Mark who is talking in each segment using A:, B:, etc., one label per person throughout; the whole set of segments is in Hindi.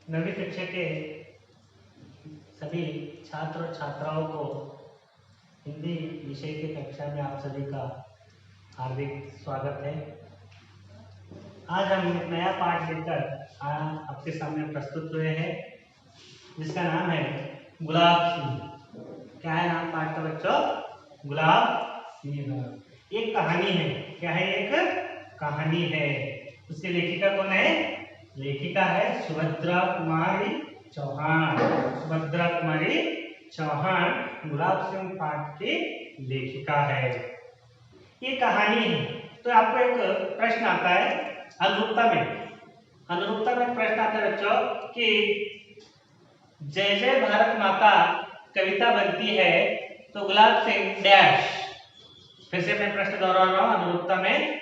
A: नवीं कक्षा के सभी छात्र और छात्राओं को हिंदी विषय की कक्षा में आप सभी का हार्दिक स्वागत है। आज हम एक नया पाठ लेकर आपके सामने प्रस्तुत हुए हैं, जिसका नाम है गुलाब सिंह। क्या है नाम पाठ का बच्चों? गुलाब सिंह। एक कहानी है। क्या है? एक कहानी है। उसकी लेखिका कौन है? लेखिका है सुभद्रा कुमारी चौहान। सुभद्रा कुमारी चौहान गुलाब सिंह पाठ की लेखिका है। ये कहानी है। तो आपको एक प्रश्न आता है अनुरूपता में प्रश्न आता है बच्चों कि जय जय भारत माता कविता बनती है तो गुलाब सिंह डैश। फिर से मैं प्रश्न दोहरा रहा हूं। अनुरूपता में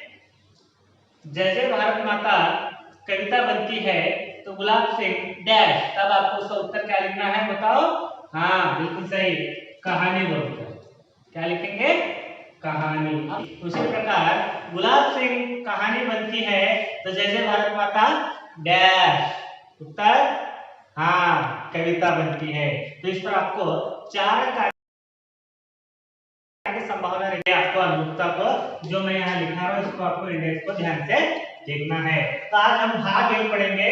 A: जय जय भारत माता कविता बनती है तो गुलाब सिंह डैश। तब आपको उसका उत्तर क्या लिखना है बताओ? हाँ बिल्कुल सही, कहानी बोलकर। क्या लिखेंगे? कहानी। उसी प्रकार गुलाब सिंह कहानी बनती है तो जय जय भारत माता डैश। उत्तर हाँ कविता बनती है। तो इस पर आपको 4 अंक की संभावना रहती है। आपको अनुरूपता को जो मैं यहाँ लिखा रहा हूँ इसको आपको इंडेक्स को ध्यान से देखना है। तो आज हम भाग 1 पढ़ेंगे।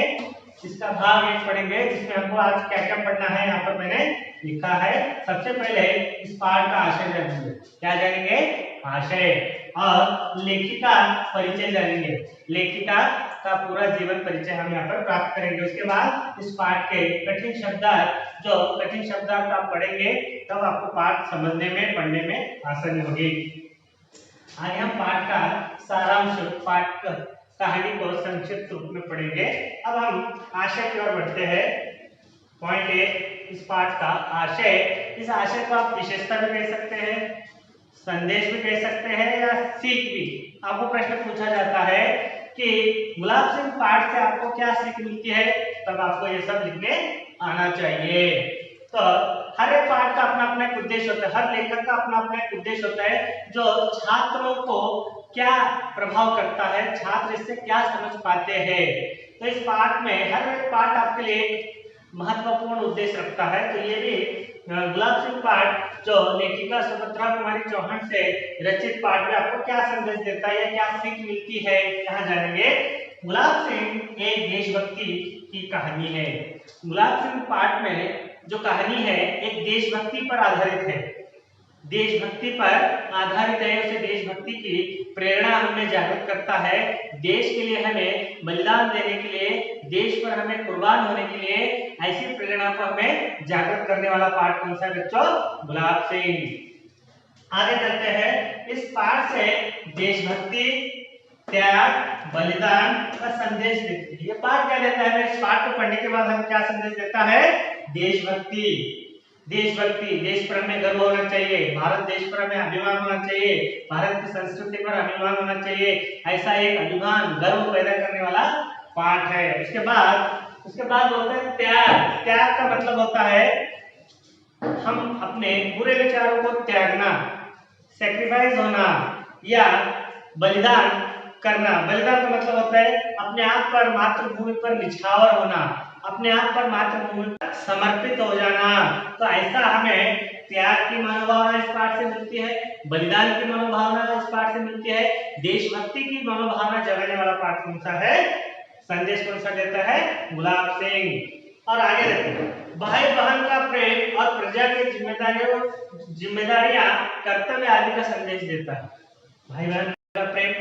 A: इसका भाग 1 पढ़ेंगे जिसमें हमको आज क्या क्या पढ़ना है यहाँ पर मैंने लिखा है। सबसे पहले इस पाठ का आशय जानेंगे। क्या जानेंगे? आशय। और लेखिका परिचय जानेंगे। लेखिका का पूरा जीवन परिचय हम यहाँ पर प्राप्त करेंगे। उसके बाद इस पाठ के कठिन शब्दार्थ आप पढ़ेंगे तब आपको पाठ समझने में पढ़ने में आसानी होगी। आगे हम पाठ का सारांश पाठ कहानी को संक्षिप्त रूप में पढ़ेंगे। अब हम आशय की ओर बढ़ते हैं। पॉइंट ए इस पाठ का आशय। इस आशय को आप विशेषता भी कह सकते हैं, संदेश भी कह सकते हैं या सीख भी। आपको प्रश्न पूछा जाता है कि गुलाब सिंह पाठ से आपको क्या सीख मिलती है, तब आपको ये सब लिखने आना चाहिए। तो हर एक पाठ का अपना अपना एक उद्देश्य होता है, हर लेखक का अपना अपना एक उद्देश्य होता है जो छात्रों को क्या प्रभाव करता है, छात्र इससे क्या समझ पाते हैं। तो इस पाठ में हर एक पाठ आपके लिए महत्वपूर्ण उद्देश्य रखता है। तो ये भी गुलाब सिंह पाठ जो लेखिका सुभद्रा कुमारी चौहान से रचित पाठ में आपको क्या संदेश देता है या क्या सीख मिलती है, यहाँ जानेंगे। गुलाब सिंह एक देशभक्ति की कहानी है। गुलाब सिंह पाठ में जो कहानी है एक देशभक्ति पर आधारित है। देशभक्ति पर आधारित है। उसे देशभक्ति की प्रेरणा हमें जागृत करता है। देश के लिए हमें बलिदान देने के लिए, देश पर हमें कुर्बान होने के लिए ऐसी प्रेरणा को हमें जागृत करने वाला पाठ कौन सा है बच्चों? गुलाब सिंह। आगे चलते हैं। इस पाठ से देशभक्ति, त्याग, बलिदान का संदेश देती है। ये पाठ क्या देता है? इस पाठ को पढ़ने के बाद हमें क्या संदेश देता है? देशभक्ति। देशभक्ति, देश पर हमें गर्व होना चाहिए, भारत देश पर हमें अभिमान होना चाहिए, भारत की संस्कृति पर अभिमान होना चाहिए। ऐसा एक अभिमान, गर्व पैदा करने वाला पाठ है। उसके बाद बोलते हैं त्याग। त्याग का मतलब होता है हम अपने बुरे विचारों को त्यागना, सैक्रिफाइस होना या बलिदान करना। बलिदान का मतलब होता है अपने आप पर, मातृभूमि पर निछावर होना, अपने आप पर मातृभूमि पर समर्पित हो जाना। तो ऐसा हमें त्याग की मनोभावना इस पाठ से मिलती है, बलिदान की मनोभावना इस पाठ से मिलती है, देशभक्ति की मनोभावना जगाने वाला पाठ कौन सा है? संदेश कौन सा देता है? गुलाब सिंह। और आगे देखिए, भाई बहन का प्रेम और प्रजा की जिम्मेदारियां, कर्तव्य आदि का संदेश देता है। भाई बहन का प्रेम,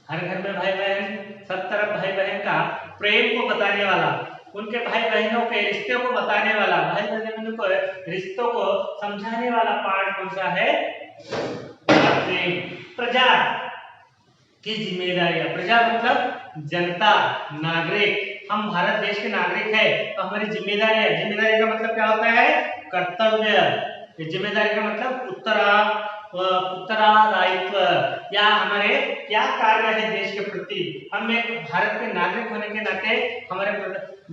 A: हर घर में भाई बहन, सब तरफ भाई बहन का प्रेम को बताने वाला, उनके भाई बहनों के रिश्तों को बताने वाला, भाई बहनों को रिश्तों को समझाने वाला पाठ कौन सा है? प्रजा की जिम्मेदारियां। प्रजा मतलब जनता, नागरिक। हम भारत देश के नागरिक है तो हमारी जिम्मेदारी है। जिम्मेदारी का मतलब क्या होता है? कर्तव्य। जिम्मेदारी का मतलब उत्तरदायित्व या हमारे क्या कार्य है देश के प्रति, हम एक भारत के नागरिक होने के नाते हमारे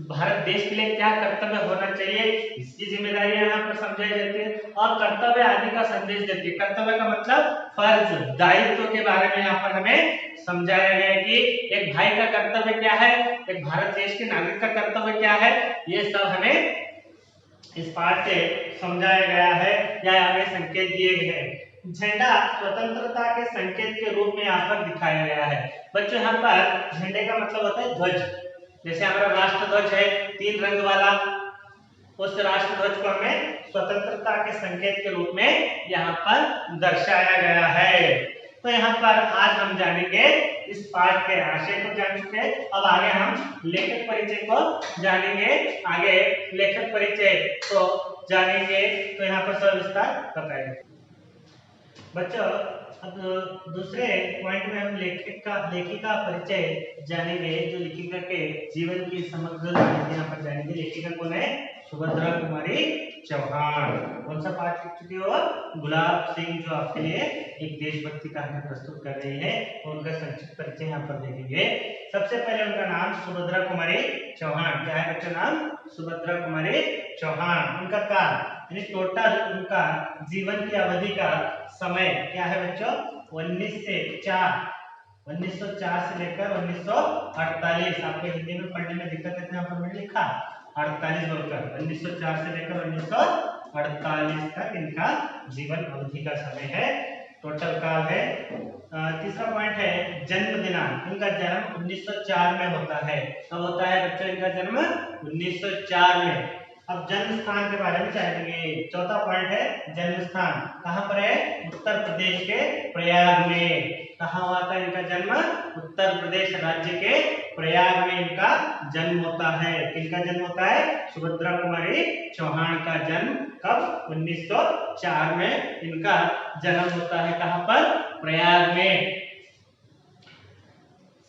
A: भारत देश के लिए क्या कर्तव्य होना चाहिए, इसकी जिम्मेदारी यहाँ पर समझाई जाती है और कर्तव्य आदि का संदेश देती है। कर्तव्य का मतलब फर्ज, दायित्व के बारे में यहाँ पर हमें समझाया गया है कि एक भाई का कर्तव्य क्या है, एक भारत देश के नागरिक का कर्तव्य क्या है, ये सब हमें इस पाठ से समझाया गया है या हमें संकेत दिए गए हैं। झंडा स्वतंत्रता के संकेत के रूप में यहाँ पर दिखाया गया है। बच्चों यहाँ पर झंडे का मतलब होता है ध्वज, जैसे हमारा राष्ट्र ध्वज है 3 रंग वाला, उस राष्ट्र ध्वज को हमें स्वतंत्रता के संकेत के रूप में यहाँ पर दर्शाया गया है। तो यहाँ पर आज हम जानेंगे इस पाठ के आशय को जान चुके हैं, अब आगे हम लेखक परिचय को जानेंगे। आगे लेखक परिचय को जानेंगे तो यहाँ पर सविस्तार बताएंगे। बच्चों अब दूसरे पॉइंट में हम लेखिका परिचय जानेंगे, जो लेखिका के जीवन की समग्र यहाँ पर जानेंगे। लेखिका कौन है? सुभद्रा कुमारी चौहान। कौन सा पाठ लिख चुके हो? गुलाब सिंह, जो आपके लिए एक देशभक्ति कहानी प्रस्तुत कर रही है, उनका संक्षिप्त परिचय यहाँ पर देखेंगे। सबसे पहले उनका नाम सुभद्रा कुमारी चौहान। क्या है बच्चों नाम? सुभद्रा कुमारी चौहान। उनका काल यानी टोटल उनका जीवन की अवधि का समय क्या है बच्चों? 1904 से लेकर 1948। आपको हिंदी में पढ़ने में दिक्कत है, यहाँ पर मैंने लिखा 48 बोलकर, 1904 से लेकर 1948 तक इनका जीवन अवधि का समय है, टोटल काल है। तीसरा पॉइंट है जन्म दिनांक। इनका जन्म 1904 में होता है। कब होता है बच्चों इनका जन्म? 1904 में। अब जन्म स्थान के बारे में जानेंगे। चौथा पॉइंट है जन्म स्थान। कहाँ पर है? उत्तर प्रदेश के प्रयाग में। कहाँ हुआ था इनका जन्म? उत्तर प्रदेश राज्य के प्रयाग में इनका जन्म होता है। किनका जन्म होता है? सुभद्रा कुमारी चौहान का जन्म कब? 1904 में इनका जन्म होता है। कहाँ पर? प्रयाग में।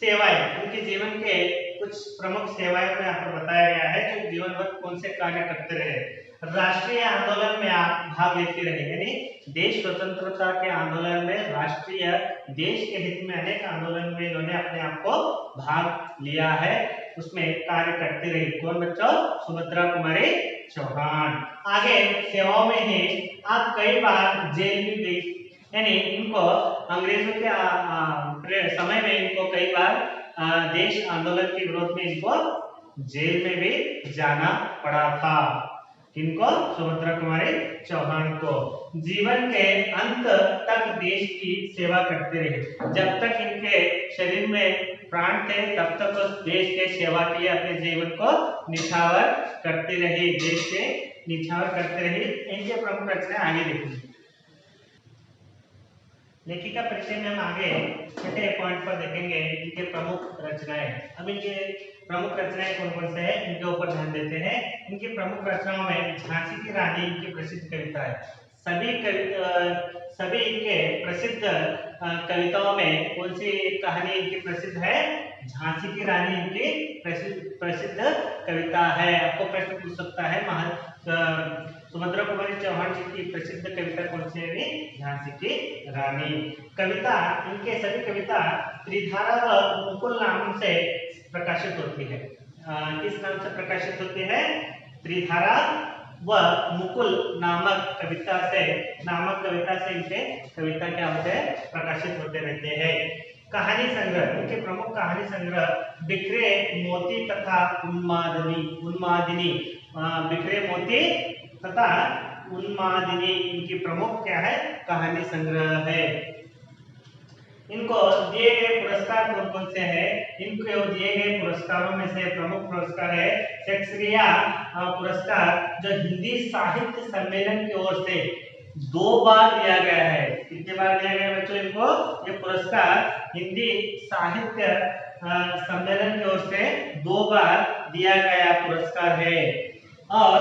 A: सेवाएं, उनके जीवन के कुछ प्रमुख सेवाएं को यहाँ पर बताया गया है, जो जीवन भर कौन से कार्य करते रहे। राष्ट्रीय आंदोलन में आप भाग लेते रहे, यानी देश स्वतंत्रता के आंदोलन में, राष्ट्रीय देश के हित में अनेक आंदोलन में इन्होंने अपने आप को भाग लिया है, उसमें कार्य करते रहे। कौन बच्चों? सुभद्रा कुमारी चौहान। आगे सेवाओं में ही आप कई बार जेल में गई, यानी इनको अंग्रेजों के समय में इनको कई बार देश आंदोलन के विरोध में इनको जेल में भी जाना पड़ा था। इनको सुभद्रा कुमारी चौहान को जीवन के अंत तक देश की सेवा करते रहे। जब तक इनके शरीर में प्राण थे तब तक उस देश के सेवा के लिए अपने जीवन को निछावर करते रहे, देश के निछावर करते रहे। इनके प्रमुख रचनाएं आगे देखेंगे। लेखिका परिचय में हम आगे छठे पॉइंट पर देखेंगे इनके प्रमुख रचनाएं। अब इनके प्रमुख रचनाएं कौन कौन से हैं इनके ऊपर ध्यान देते हैं। इनकी प्रमुख रचनाओं में झांसी की रानी इनकी प्रसिद्ध कविता है। सभी इनके प्रसिद्ध कविताओं में कौन सी कहानी इनकी प्रसिद्ध है? झांसी की रानी इनकी प्रसिद्ध कविता है। आपको प्रश्न पूछ सकता है सुभद्रा कुमारी चौहान जी की प्रसिद्ध कविता कौन सी है? झांसी की रानी। कविता, इनके सभी कविता त्रिधारा व मुकुल नाम से प्रकाशित होती है। किस नाम से प्रकाशित होती है? त्रिधारा व मुकुल नामक कविता से इनके कविता क्या होते हैं? प्रकाशित होते रहते हैं। कहानी संग्रह, इनके प्रमुख कहानी संग्रह बिखरे मोती तथा उन्मादिनी। बिखरे मोती तथा उन्मादिनी इनकी प्रमुख क्या है? कहानी संग्रह है। इनको दिए गए पुरस्कार कौन कौन से हैं? इनको दिए गए पुरस्कारों में से प्रमुख पुरस्कार है शेक्सपियर पुरस्कार, जो हिंदी साहित्य सम्मेलन की ओर से 2 बार दिया गया है। कितने बार दिया गया बच्चों इनको? ये पुरस्कार हिंदी साहित्य सम्मेलन की ओर से 2 बार दिया गया पुरस्कार है। और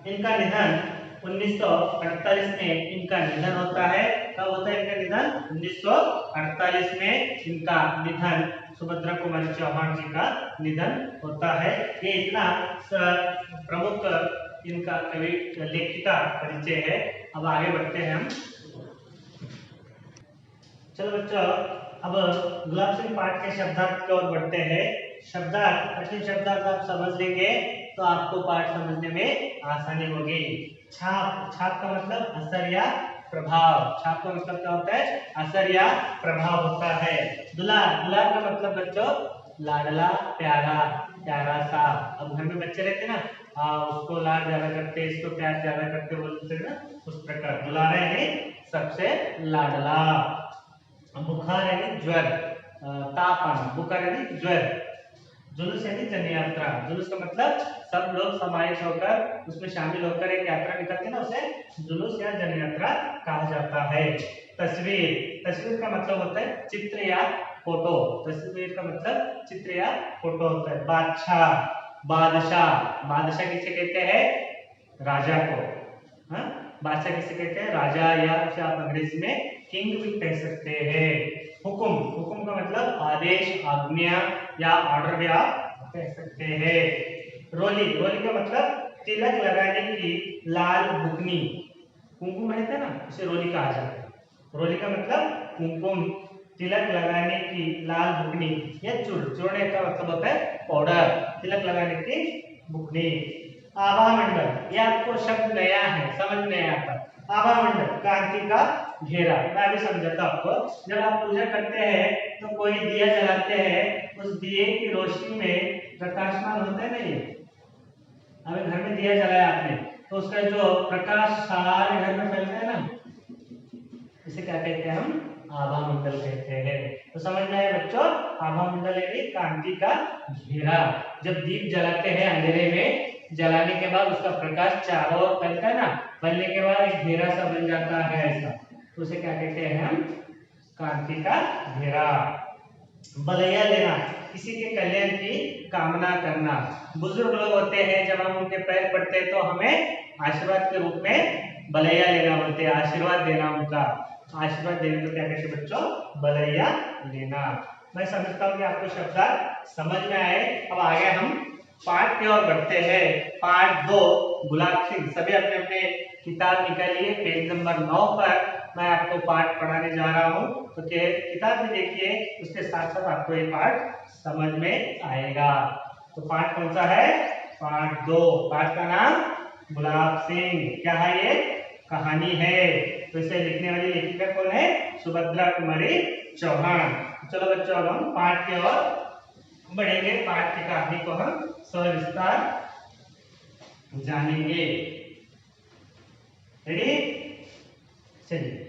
A: इनका निधन 1948 में इनका निधन होता है। कब होता है इनका निधन? 1948 में इनका निधन, सुभद्रा कुमारी चौहान जी का निधन होता है। ये इतना प्रमुख इनका कवि लेखिका परिचय है। अब आगे बढ़ते हैं हम। चलो बच्चों, अब गुलाब सिंह पाठ के शब्दार्थ की ओर बढ़ते हैं। शब्दार्थ, कठिन शब्दार्थ आप समझ लेंगे तो आपको पाठ समझने में आसानी होगी। छाप, छाप का मतलब असर या प्रभाव। छाप का मतलब क्या होता है? असर या प्रभाव होता है। दुलार, दुलार का मतलब बच्चों लाडला, प्यारा, प्यारा सा। अब घर में बच्चे रहते ना, उसको लाड ज्यादा करते, इसको प्यार ज्यादा करते, बोलते हैं ना, उस प्रकार दुलारा यानी सबसे लाडला। बुखार यानी ज्वर, ताप आना, बुखार यानी ज्वर। जुलूस यानी जन यात्रा। जुलूस का मतलब सब लोग समाहित होकर उसमें शामिल होकर एक यात्रा निकलती है ना, उसे जुलूस या जन यात्रा कहा जाता है। तस्वीर, तस्वीर का मतलब होता है चित्र या फोटो। तस्वीर का मतलब चित्र या फोटो होता है। बादशाह, बादशाह, बादशाह किसे कहते हैं? राजा को। हाँ, बादशाह किसे कहते हैं? राजा, या उसे आप अंग्रेजी में किंग भी कह सकते हैं। हुक्म, हुक्म का मतलब आदेश, आज्ञा या ऑर्डर भी आप कह सकते हैं। रोली, रोली का मतलब तिलक लगाने की लाल बुकनी। कुमकुम रहता है ना, उसे रोली कहा जाता है। रोली का मतलब कुमकुम, तिलक लगाने की लाल बुकनी या चूर्ण का मतलब होता है पाउडर, तिलक लगाने की बुकनी। आभा मंडल, ये आपको शब्द नया है, समझ नहीं आता। आभा मंडल, कांति का घेरा। मैं अभी समझाता आपको। जब आप पूजा करते हैं तो कोई दिया जलाते हैं, उस दिए की रोशनी में प्रकाशमान होता है ना, ये अभी घर में दिया जलाया आपने तो उसका जो प्रकाश सारे घर में फैलता है ना, इसे क्या कहते हैं? हम आभा मंडल कहते हैं। तो समझ में आया बच्चों? आभा मंडल यानी कांति का घेरा। जब दीप जलाते हैं अंधेरे में, जलाने के बाद उसका प्रकाश चारों ओर फैलता है ना, फैलने के बाद एक घेरा सा बन जाता है ऐसा, तो उसे क्या कहते हैं? हम कांति का घेरा। बलैया लेना, किसी के कल्याण की कामना करना। बुजुर्ग लोग होते हैं, जब हम उनके पैर पड़ते हैं तो हमें आशीर्वाद के रूप में बलैया लेना बोलते हैं, आशीर्वाद देना, उनका आशीर्वाद देने को क्या कहते हैं बच्चों? बलैया लेना। मैं समझता हूँ कि आपको शब्दार्थ समझ में आए। अब आगे हम पाठ की ओर बढ़ते हैं। पाठ 2, गुलाब सिंह। सभी अपने अपने किताब निकालिए, पेज नंबर 9 पर मैं आपको पाठ पढ़ाने जा रहा हूँ, तो किताब में देखिए, उसके साथ साथ आपको ये पाठ समझ में आएगा। तो पाठ कौन सा है? पाठ 2। पाठ का नाम गुलाब सिंह। क्या है ये? कहानी है। तो इसे लिखने वाली लेखिका कौन है? सुभद्रा कुमारी चौहान। चलो बच्चों, अब हम पाठ की ओर बढ़ेंगे। पाठ की कहानी को हम सविस्तार जानेंगे। रेडी? चलिए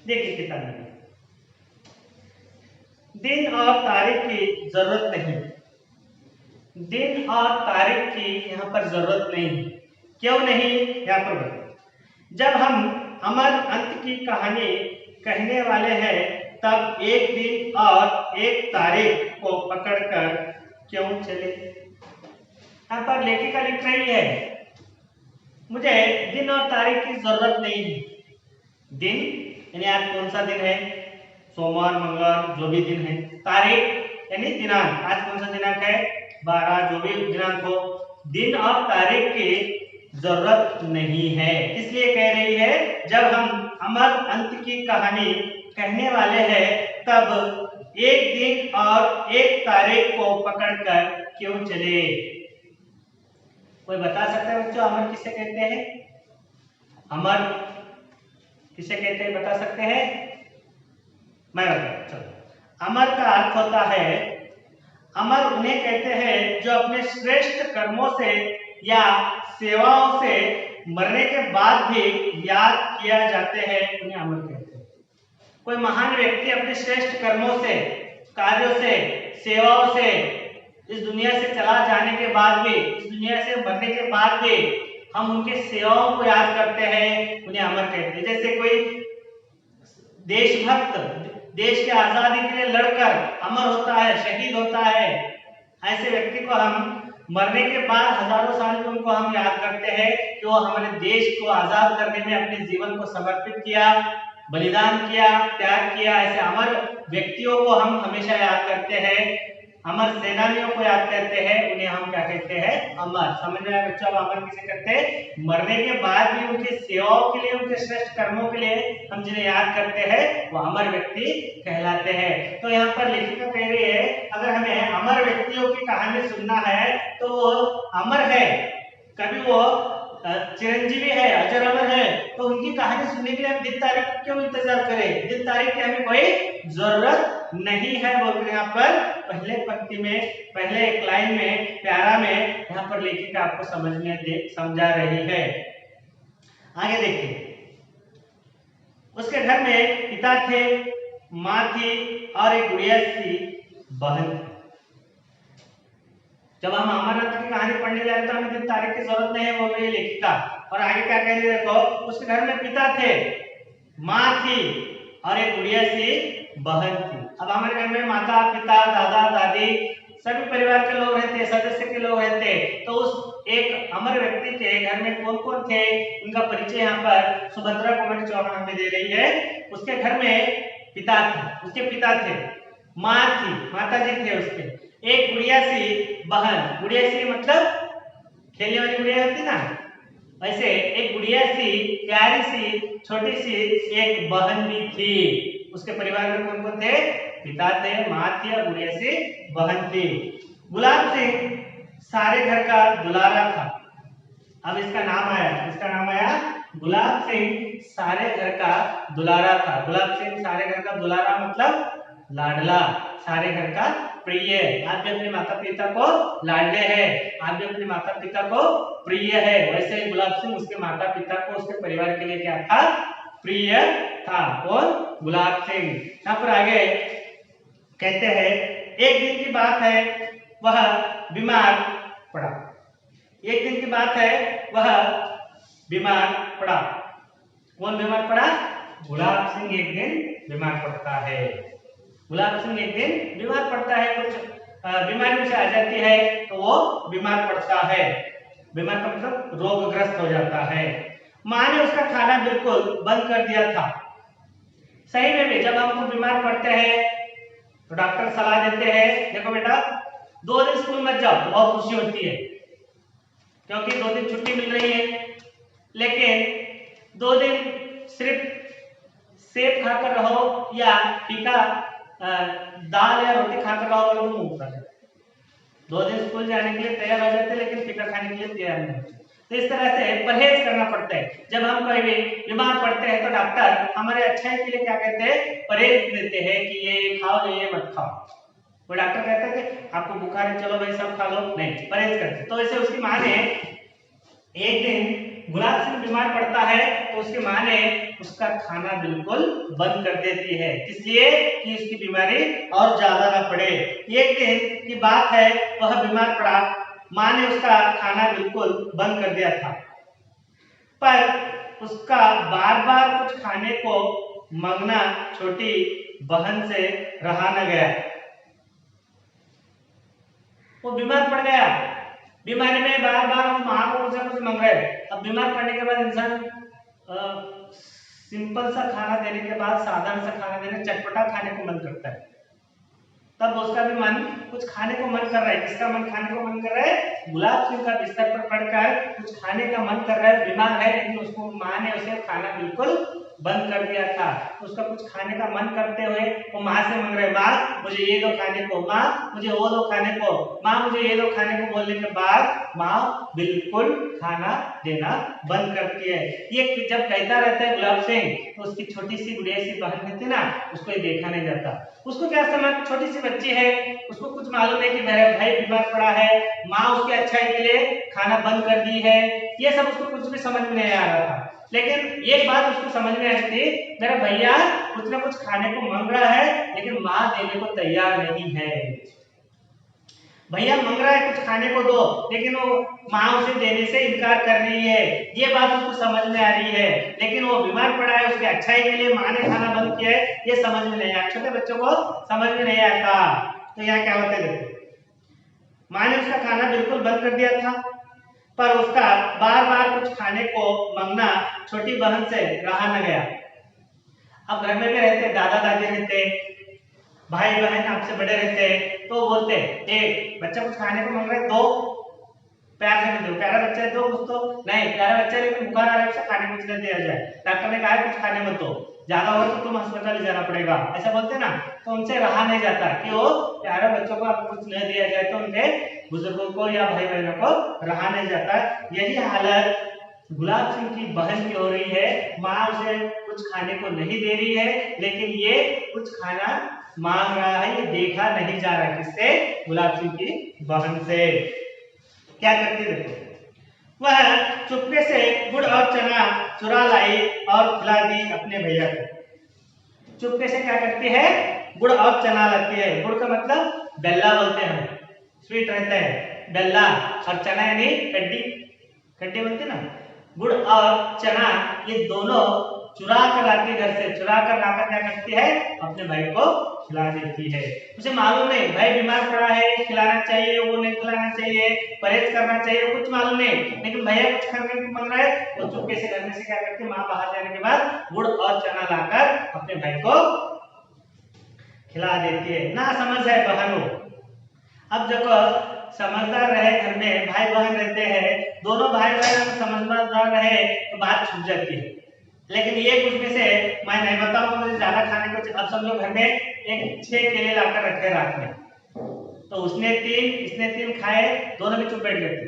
A: देखिए किताब में। दिन और तारीख की जरूरत नहीं। दिन और तारीख की यहाँ पर जरूरत नहीं। क्यों नहीं? यहाँ पर बताओ। जब हम अमर अंत की कहानी कहने वाले हैं, तब एक दिन और एक तारीख को पकड़कर क्यों चले? यहाँ पर लेखिका लिख रही है, मुझे दिन और तारीख की जरूरत नहीं है। दिन यानी आज कौन सा दिन है? सोमवार, मंगलवार, जो भी दिन है। तारीख यानी दिनांक, आज कौन सा दिनांक है? 12, जो भी दिनांक हो। दिन और तारीख की जरूरत नहीं है। इसलिए कह रही है, जब हम अमर अंत की कहानी कहने वाले हैं, तब एक दिन और एक तारीख को पकड़कर क्यों चले? कोई बता सकता है बच्चों, अमर किसे कहते हैं? अमर किसे कहते हैं, बता सकते हैं? मैं बताऊं, चलो। अमर का अर्थ होता है, अमर उन्हें कहते हैं जो अपने श्रेष्ठ कर्मों से या सेवाओं से मरने के बाद भी याद किया जाते हैं, उन्हें अमर कहते हैं। कोई महान व्यक्ति अपने श्रेष्ठ कर्मों से, कार्यों से, सेवाओं से इस दुनिया से चला जाने के बाद भी, इस दुनिया से मरने के बाद भी हम उनके सेवाओं को याद करते हैं, उन्हें अमर कहते हैं। जैसे कोई देशभक्त देश की आजादी के लिए लड़कर अमर होता है, शहीद होता है, ऐसे व्यक्ति को हम मरने के बाद हजारों साल में उनको हम याद करते हैं कि वो हमारे देश को आजाद करने में अपने जीवन को समर्पित किया, बलिदान किया, त्याग किया। ऐसे अमर व्यक्तियों को हम हमेशा याद करते हैं। अमर सेनानियों को याद करते हैं, उन्हें हम क्या कहते हैं, अमर। समझ में आया बच्चों? अब अमर किसे कहते हैं? मरने के बाद भी उनकी सेवाओं के लिए, उनके श्रेष्ठ कर्मों के लिए हम जिन्हें याद करते हैं वो अमर व्यक्ति कहलाते हैं। तो यहाँ पर लेखिका कह रही है अगर हमें अमर व्यक्तियों की कहानी सुनना है तो वो अमर है, कभी वो चिरंजीवी है, अजर अमर है, तो उनकी कहानी सुनने के लिए हम दिन तारीख क्यों इंतजार करें? दिन तारीख की हमें कोई जरूरत नहीं है बोलकर यहाँ पर पहले पंक्ति में, पहले एक लाइन में, प्यारा में यहाँ पर लेखिका आपको समझा रही है। आगे देखिए, उसके घर में पिता थे, माँ थी और एक गुड़िया थी, बहन थी। जब हम अमरनाथ की कहानी पढ़ने जा रहे हैं तो हमें दिन तारीख की जरूरत नहीं है, बोल रही है लेखिका। और आगे क्या कह रही है देखो, उसके घर में पिता थे, माँ थी और एक गुड़िया सी बहन थी। अब हमारे घर में माता पिता दादा दादी सभी परिवार के लोग रहते, सदस्य के लोग रहते, तो उस एक अमर व्यक्ति के घर में कौन कौन थे उनका परिचय यहाँ पर सुभद्रा कुमारी चौहान हमें दे रही है। उसके घर में पिता थे, उसके पिता थे, माँ थी, माता जी थे उसके, एक गुड़िया सी बहन, गुड़िया सी मतलब खेलने वाली गुड़िया होती ना, वैसे एक गुड़िया सी प्यारी सी छोटी सी एक बहन भी थी। उसके परिवार में कौन कौन थे? पिता थे, माँ थी और गुड़िया सी बहन थी। गुलाब सिंह सारे घर का दुलारा था। अब इसका नाम आया गुलाब सिंह सारे घर का दुलारा था। गुलाब सिंह सारे घर का दुलारा मतलब लाडला, सारे घर का प्रिय। आप भी अपने माता पिता को लाडले हैं, आप भी अपने माता पिता को प्रिय है, वैसे ही गुलाब सिंह उसके माता पिता को, उसके परिवार के लिए क्या था? प्रिय था। कौन? गुलाब सिंह। यहाँ पर आगे कहते हैं एक दिन की बात है वह बीमार पड़ा। एक दिन की बात है वह बीमार पड़ा। कौन बीमार पड़ा? गुलाब सिंह एक दिन बीमार पड़ता है। गुलाब सिंह एक दिन बीमार पड़ता है, कुछ बीमारी उसे आ जाती है तो वो बीमार पड़ता है। बीमार का मतलब रोगग्रस्त हो जाता है। माँ ने उसका खाना बिल्कुल बंद कर दिया था। सही में भी जब हम बीमार पड़ते हैं तो डॉक्टर सलाह देते हैं, देखो बेटा 2 दिन स्कूल मत जाओ, बहुत खुशी होती है क्योंकि 2 दिन छुट्टी मिल रही है, लेकिन 2 दिन सिर्फ सेब खाकर रहो या फीका दाल या रोटी खाकर रहो तो मुंह उठता है। 2 दिन स्कूल जाने के लिए तैयार हो जाते हैं लेकिन फीका खाने के लिए तैयार नहीं होते। तो इस तरह से परहेज करना पड़ता है। जब हम कभी बीमार पड़ते हैं तो डॉक्टर हमारे अच्छाई के लिए क्या कहते हैं? परहेज देते हैं कि ये खाओ ये मत खाओ। वो डॉक्टर कहता है कि आपको बुखार है चलो भाई सब खा लो, नहीं, परहेज करते। तो ऐसे उसकी माँ ने एक दिन गुलाब सिंह बीमार पड़ता है तो उसकी माँ ने उसका खाना बिल्कुल बंद कर देती है, इसलिए कि उसकी बीमारी और ज्यादा ना पड़े। एक दिन की बात है वह बीमार पड़ा, माँ ने उसका खाना बिल्कुल बंद कर दिया था, पर उसका बार बार कुछ खाने को मांगना छोटी बहन से रहा न गया। वो बीमार पड़ गया, बीमारी में बार बार हम माँ को कुछ ना कुछ मांग रहे। अब बीमार पड़ने के बाद इंसान सिंपल सा खाना देने के बाद साधारण सा खाना देने, चटपटा खाने को मन करता है। तब उसका भी मन कुछ खाने को मन कर रहा है। किसका मन खाने को मन कर रहा है? गुलाब सिंह का बिस्तर पर पड़कर कुछ खाने का मन कर रहा है, बीमार है लेकिन उसको माँ ने उसे खाना बिल्कुल बंद कर दिया था। उसका कुछ खाने का मन करते हुए वो माँ से मांग रहे, माँ मुझे ये दो खाने को, माँ मुझे वो दो खाने को, माँ मुझे ये दो खाने को बोलने के बाद माँ बिल्कुल खाना देना बंद करती है। ये जब कहता रहता है गुलाब सिंह तो उसकी छोटी सी गुड़िया सी बहन रहती ना, उसको ये देखा नहीं जाता। उसको क्या समझ, छोटी सी बच्ची है, उसको कुछ मालूम है कि मेरा भाई बीमार पड़ा है, माँ उसकी अच्छाई के लिए खाना बंद कर दी है, ये सब उसको कुछ भी समझ में नहीं आ रहा था। लेकिन एक बात उसको समझ में आई थी, मेरा भैया कुछ ना कुछ खाने को मांग रहा है लेकिन माँ देने को तैयार नहीं है। भैया मांग रहा है कुछ खाने को दो, लेकिन वो माँ उसे देने से इनकार कर रही है। ये बात उसको समझ में आ रही है, लेकिन वो बीमार पड़ा है, उसकी अच्छाई के लिए माँ ने खाना बंद किया है, ये समझ में नहीं आया। छोटे बच्चों को समझ में नहीं आता। तो यहाँ क्या होता है देखो, माँ ने उसका खाना बिल्कुल बंद कर दिया था, पर उसका बार बार कुछ खाने को मांगना छोटी बहन से रहा न गया। अब घर में भी रहते, दादा दादी रहते, भाई बहन आपसे बड़े रहते हैं तो बोलते हैं एक बच्चा कुछ खाने को मांग रहा है दो, प्यार से दो, प्यारा बच्चा है दो कुछ तो नहीं, प्यारा बच्चा लेकिन बुखार आ रहा है उसे खाने कुछ नहीं दिया जाए, डॉक्टर ने कहा है कुछ खाने मत दो, ज्यादा हो तो तुम अस्पताल ले जाना पड़ेगा, ऐसा बोलते ना, तो उनसे रहा नहीं जाता कि वो प्यारे बच्चों को आपको कुछ नहीं दिया जाए तो उनके बुजुर्गों को या भाई बहनों को रहा नहीं जाता। यही हालत गुलाब सिंह की बहन की हो रही है, माँ उसे कुछ खाने को नहीं दे रही है लेकिन ये कुछ खाना मांग रहा है, ये देखा नहीं जा रहा है किससे, गुलाब सिंह की बहन से। क्या करती देखो, वह चुपके से गुड़ और चना चुरा लाई और खिला दी अपने भैया को। चुपके से क्या करती है, गुड़ और चना लाती है, गुड़ का मतलब बेल्ला बोलते हैं, स्वीट रहता है बेल्ला, और चना यानी कड्डी, कड्डी बोलते ना, गुड़ और चना ये दोनों चुरा कर लाती है घर से, चुरा कर लाकर क्या करती है, अपने भाई को खिला देती है। उसे मालूम नहीं भाई बीमार पड़ा है, खिलाना चाहिए वो नहीं खिलाना चाहिए, परहेज करना चाहिए, कुछ मालूम नहीं, लेकिन भैया कुछ खाने को मांग रहा है तो चुपके से घर में से क्या करती है, माँ बाहर जाने के बाद गुड़ और चना लाकर अपने भाई को खिला देती है। ना समझ है बहनों, अब देखो समझदार रहे, घर में भाई बहन रहते हैं, दोनों भाई बहन समझदार रहे तो बात छूट जाती है, लेकिन ये कुछ में से मैं नहीं बताऊंगा, मुझे ज्यादा खाने को, अब समझो घर में एक 6 केले लाकर रखे रात में, तो उसने 3 इसने 3 खाए, दोनों में चुप बैठ गए थे,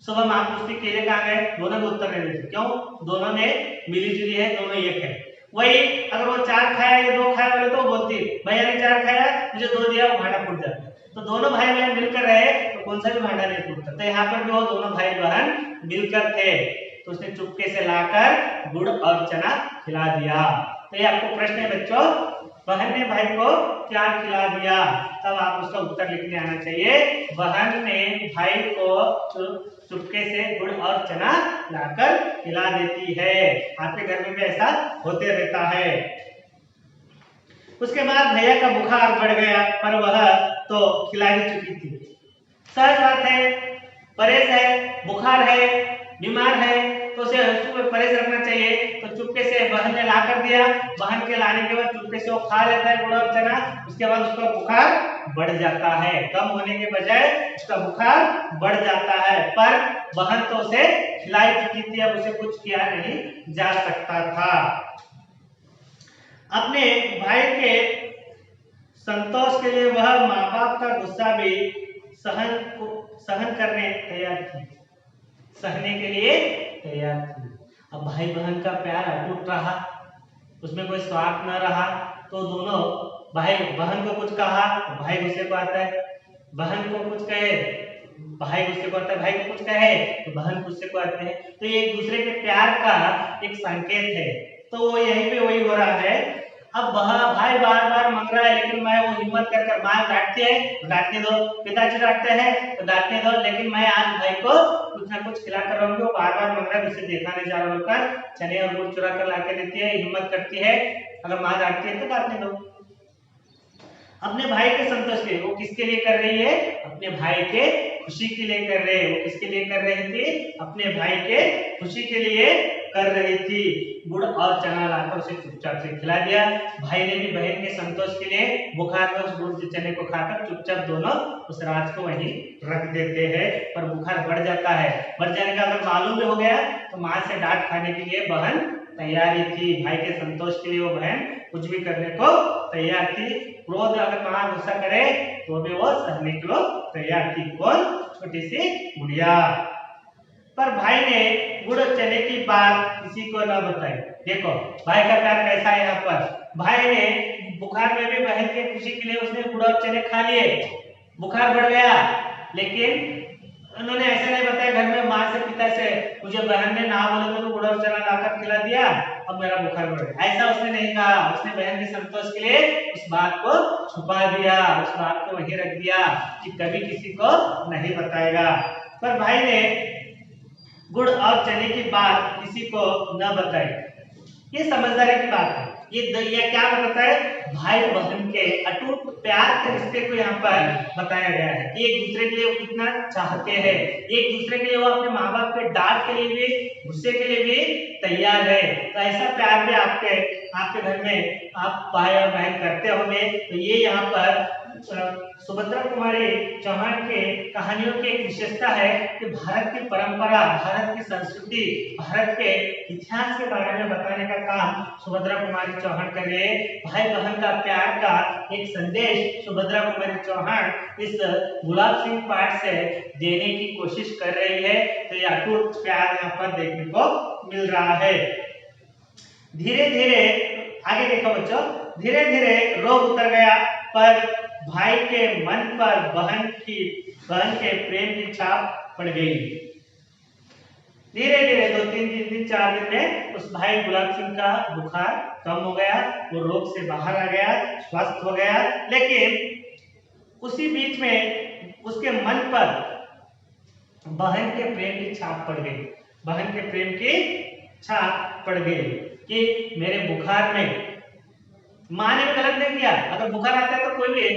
A: सुबह मां पूछती केले कहाँ गए, दोनों में उत्तर नहीं देते, क्यों, दोनों में मिली जुली है, दोनों एक है। वही अगर वो 4 खाया या 2 खाया बोले तो बोलती भैया ने 4 खाया मुझे 2 दिया, वो भांडा फूट जाता, तो दोनों भाई बहन मिलकर रहे तो कौन सा भी भांडा नहीं फूटता, तो यहाँ पर भी वो दोनों भाई बहन मिलकर थे, तो उसने चुपके से लाकर गुड़ और चना खिला दिया। तो ये आपको प्रश्न है बच्चों, बहन ने भाई को क्या खिला दिया, तब आप उसका उत्तर लिखने आना चाहिए। बहन ने भाई को चुपके से गुड़ और चना लाकर खिला देती है, आपके घर में भी ऐसा होते रहता है। उसके बाद भैया का बुखार बढ़ गया, पर वह तो खिला ही चुकी थी, सहज बात है, परहेज है, बुखार है, बीमार है तो उसे परहेज रखना चाहिए, तो चुपके से बहन ने ला कर दिया, बहन के लाने के बाद चुपके से वो खा लेता है गुड़ और चना, उसके बाद उसका बुखार बढ़ जाता है, कम होने के बजाय उसका बुखार बढ़ जाता है, पर बहन तो उसे खिलाई चुकी थी, अब उसे कुछ किया नहीं जा सकता था। अपने भाई के संतोष के लिए वह माँ बाप का गुस्सा भी सहन करने तैयार थी, सहने के लिए तैयार थी। अब भाई बहन का प्यार अटूट रहा, उसमें कोई स्वार्थ न रहा, तो दोनों भाई बहन को कुछ कहा तो भाई गुस्से को आता है, बहन को कुछ कहे भाई गुस्से को आता है, भाई को कुछ कहे तो बहन गुस्से को आते हैं, तो ये एक दूसरे के प्यार का एक संकेत है। तो वो यहीं पे वही हो रहा है, अब भाई बार बार मांग रहा है लेकिन मैं वो हिम्मत कर मां डांटती है तो डांटने दो, पिताजी डांटते हैं तो डांटने दो, लेकिन मैं आज भाई को कुछ ना कुछ खिला कर रहूंगी, वो बार बार मांग रहा है, उसे देखा नहीं जा रहा होकर चने और गुड़ चुरा कर लाके देती है, हिम्मत करती है, अगर मां डांटती है तो डांटने दो। अपने भाई के संतोष के लिए, वो किसके लिए कर रही है, अपने भाई के खुशी के लिए कर रहे, वो किसके लिए कर रही थी, अपने भाई के खुशी के लिए कर रही थी। गुड़ और चना लाकर उसे चुपचाप से खिला दिया, भाई ने भी बहन के संतोष के लिए बुखार में उस गुड़ के चने को खाकर चुपचाप दोनों उस रात को वहीं रख देते हैं, पर बुखार बढ़ जाता है, बढ़ जाने का अगर मालूम भी हो गया तो मां से डांट खाने के लिए बहन तैयारी थी, भाई के संतोष के लिए वो बहन कुछ भी करने को तैयार थी, क्रोध अगर मां गुस्सा करे तो भी वो सहने को तैयार थी, कौन, छोटी सी गुड़िया। पर भाई ने गुड़ और चने की बात किसी को न बताई, देखो भाई का प्यार कैसा है, यहाँ पर भाई ने बुखार में भी बहन की खुशी के लिए उसने गुड़ और चने खा लिए, बुखार बढ़ गया, लेकिन उन्होंने ऐसा नहीं बताया घर में माँ से पिता से, मुझे बहन ने ना बोले तो गुड़ और चना लाकर खिला दिया, अब मेरा बुखार बढ़ गया, ऐसा उसने नहीं कहा, उसने बहन के संतोष के लिए उस बात को छुपा दिया, उस बात को वहीं रख दिया कि कभी किसी को नहीं बताएगा। पर भाई ने गुड़ और चने की बात किसी को न बताई, ये समझदारी की बात है, ये क्या बताता है, भाई बहन के अटूट प्यार के रिश्ते को यहाँ पर बताया गया है कि एक दूसरे के लिए वो कितना चाहते हैं, एक दूसरे के लिए वो अपने माँ बाप के डांट के लिए भी गुस्से के लिए भी तैयार है, तो ऐसा प्यार भी आपके आपके घर में आप भाई और बहन करते होंगे। तो ये यहाँ पर सुभद्रा कुमारी चौहान के कहानियों की एक विशेषता है कि भारत की परंपरा, भारत की संस्कृति, भारत के इतिहास के बारे में बताने का काम सुभद्रा कुमारी चौहान कर रही है। भाई बहन का प्यार का एक संदेश सुभद्रा कुमारी चौहान इस गुलाब सिंह पाठ से देने की कोशिश कर रही है। तो ये अटूट प्यार यहाँ पर देखने को मिल रहा है। धीरे धीरे आगे देखो बच्चों, धीरे धीरे रोग उतर गया, पर भाई के मन पर बहन के प्रेम की छाप पड़ गई। धीरे धीरे 2-3 दिन 4 दिन में उस भाई गुलाब सिंह का बुखार कम हो गया, वो रोग से बाहर आ गया, स्वस्थ हो गया। लेकिन उसी बीच में उसके मन पर बहन के प्रेम की छाप पड़ गई, बहन के प्रेम की छाप पड़ गई कि मेरे बुखार में, माँ ने भी गलत नहीं किया। अगर बुखार आता है तो कोई भी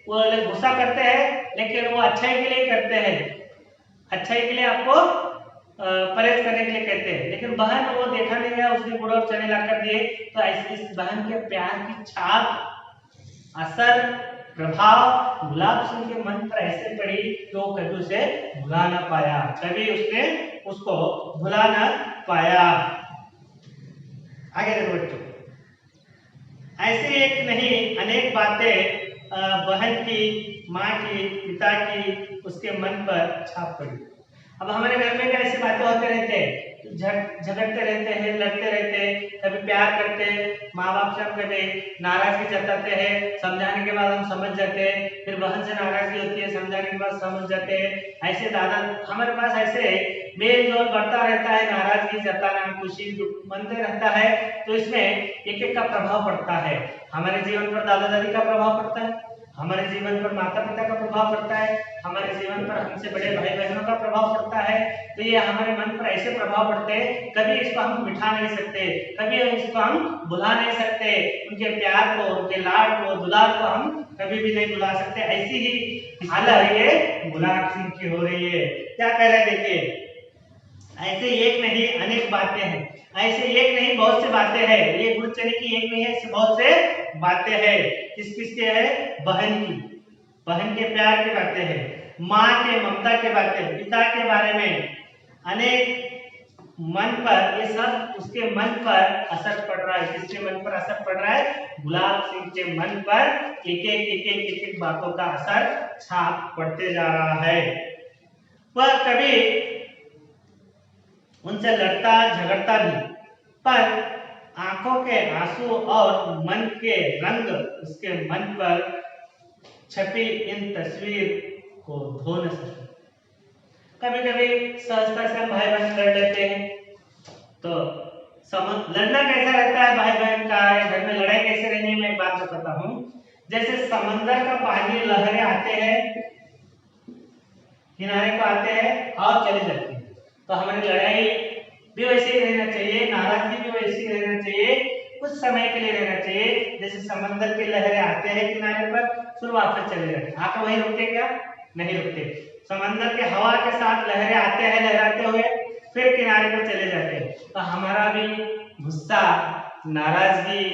A: वो गुस्सा करते हैं, लेकिन वो अच्छाई के लिए करते हैं, अच्छाई के लिए आपको परहेज करने के लिए कहते हैं। लेकिन बहन वो देखा नहीं गया, उसने गुड़ और चने ला कर दिए। तो ऐसे इस बहन के प्यार की छाप, असर, प्रभाव गुलाब सिंह के मन पर ऐसे पड़ी कि वो कभी उसे भुला ना पाया, कभी उसने उसको भुला ना पाया। आगे देखो बच्चों, ऐसे एक नहीं अनेक बातें बहन की, माँ की, पिता की उसके मन पर छाप पड़ी। अब हमारे घर में भी ऐसी बातें होते रहते हैं, झगड़ते रहते हैं, लड़ते रहते हैं, कभी प्यार करते हैं, माँ बाप से हम कभी नाराजगी जताते हैं, समझाने के बाद हम समझ जाते हैं, फिर बहन से नाराजगी होती है, समझाने के बाद समझ जाते हैं। ऐसे दादा हमारे पास ऐसे मेल जोल बढ़ता रहता है, नाराजगी जताना, खुशी दुख बनते रहता है। तो इसमें एक एक का प्रभाव पड़ता है। हमारे जीवन पर दादा दादी का प्रभाव पड़ता है, हमारे जीवन पर माता पिता का प्रभाव पड़ता है, हमारे जीवन पर हमसे बड़े भाई बहनों का प्रभाव पड़ता है। तो ये हमारे मन पर ऐसे प्रभाव पड़ते हैं, कभी इसको हम मिटा नहीं सकते, कभी इसको हम भुला नहीं सकते। उनके प्यार को, उनके लाड को, दुलार को हम कभी भी नहीं भुला सकते। ऐसी ही हालत ये गुलाब सिंह की हो रही है। क्या कह रहे हैं देखिए, ऐसे एक नहीं अनेक बातें हैं, ऐसे एक नहीं बहुत से बातें हैं। ये गुड़ चने की एक नहीं है, ऐसे बहुत से बातें हैं। किस किस के है? बहन की, बहन के प्यार की बातें हैं, माँ के ममता के बातें, पिता के बारे में अनेक मन पर, ये सब उसके मन पर असर पड़ रहा है। किसके मन पर असर पड़ रहा है? गुलाब सिंह के मन पर एक एक बातों का असर छाप पड़ते जा रहा है। वह कभी उनसे लड़ता झगड़ता भी, पर आंखों के आंसू और मन के रंग उसके मन पर छपी इन तस्वीर को धो न सके। कभी कभी सहजता से हम भाई बहन लड़ लेते हैं, तो लड़ना कैसा रहता है भाई बहन का, घर में लड़ाई कैसे रहनी है, मैं एक बात बताता हूँ। जैसे समंदर का पानी, लहरें आते हैं, किनारे को आते हैं और चले जाते हैं, तो हमारी लड़ाई भी वैसे ही रहना चाहिए, नाराजगी भी वैसे ही रहना चाहिए, कुछ समय के लिए रहना चाहिए। जैसे समंदर की लहरें आते हैं किनारे पर, फिर वापस चले जाते हैं। आकर वहीं रुकते क्या? नहीं रुकते। समंदर के हवा के साथ लहरें आते हैं, लहराते हुए फिर किनारे पर चले जाते हैं। तो हमारा भी गुस्सा, नाराजगी,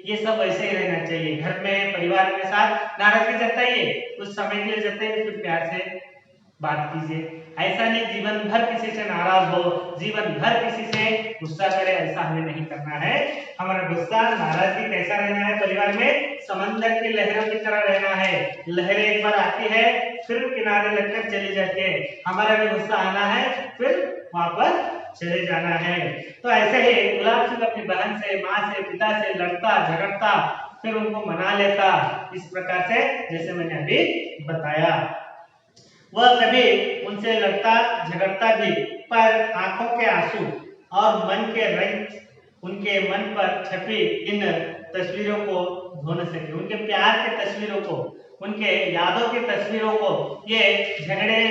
A: ये सब वैसे ही रहना चाहिए। घर में परिवार के साथ नाराजगी जताइए, कुछ समय के लिए जताइए, फिर प्यार से बात कीजिए। ऐसा नहीं जीवन भर किसी से नाराज हो, जीवन भर किसी से गुस्सा करे, ऐसा हमें नहीं करना है। हमारा गुस्सा, नाराजगी कैसा रहना है? परिवार में समंदर की लहरों की तरह रहना है। लहरें एक बार आती है, फिर किनारे लगकर चली जाती है। हमारा भी गुस्सा आना है, फिर वापस चले जाना है। तो ऐसे ही गुलाब सिंह अपनी बहन से, माँ से, पिता से लड़ता झगड़ता, फिर उनको मना लेता, इस प्रकार से जैसे मैंने अभी बताया। वह कभी उनसे लड़ता झगड़ता भी, पर आंखों के आंसू और मन के रंग उनके मन पर छपी इन तस्वीरों को धो न सके। उनके प्यार के तस्वीरों को, उनके यादों की तस्वीरों को, ये झगड़े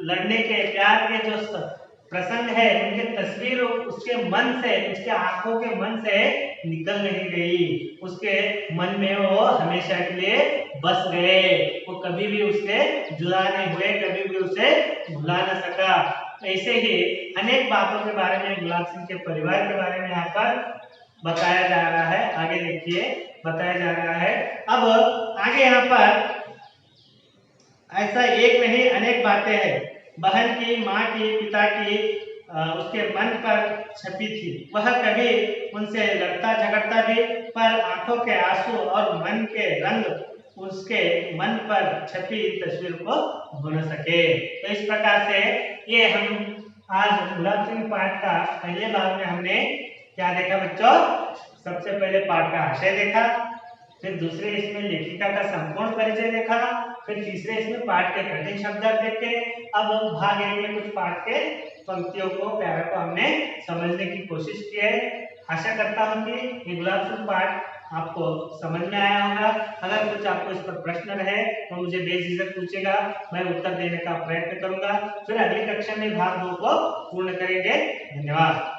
A: लड़ने के, प्यार के जो प्रसंग है, उनके तस्वीर उसके मन से, उसके आंखों के मन से निकल नहीं गई। उसके मन में वो हमेशा के लिए बस गए, वो कभी भी उससे जुदा नहीं हुए, कभी भी उसे भुला न सका। ऐसे ही अनेक बातों के बारे में, गुलाब सिंह के परिवार के बारे में यहाँ पर बताया जा रहा है। आगे देखिए बताया जा रहा है। अब आगे यहाँ पर ऐसा एक नहीं अनेक बातें हैं। बहन की, माँ की, पिता की उसके मन पर छपी थी। वह कभी उनसे लड़ता झगड़ता भी, पर आंखों के आंसू और मन के रंग उसके मन पर छपी तस्वीर को भूल न सके। तो इस प्रकार से ये हम आज गुलाब सिंह पाठ का पहले भाग में हमने क्या देखा बच्चों? सबसे पहले पाठ का आशय देखा, फिर दूसरे इसमें लेखिका का संपूर्ण परिचय देखा, फिर तीसरे इसमें पाठ के कठिन शब्द देखे। अब भाग एक में कुछ पाठ के पंक्तियों को, प्यारा को हमने समझने की कोशिश की है। आशा करता हूँ कि ये गुलाब सिंह पाठ आपको समझ में आया होगा। अगर कुछ आपको इस पर प्रश्न रहे तो मुझे बेझिझक पूछेगा, मैं उत्तर देने का प्रयत्न करूंगा। फिर अगली कक्षा में भाग 2 को पूर्ण करेंगे। धन्यवाद।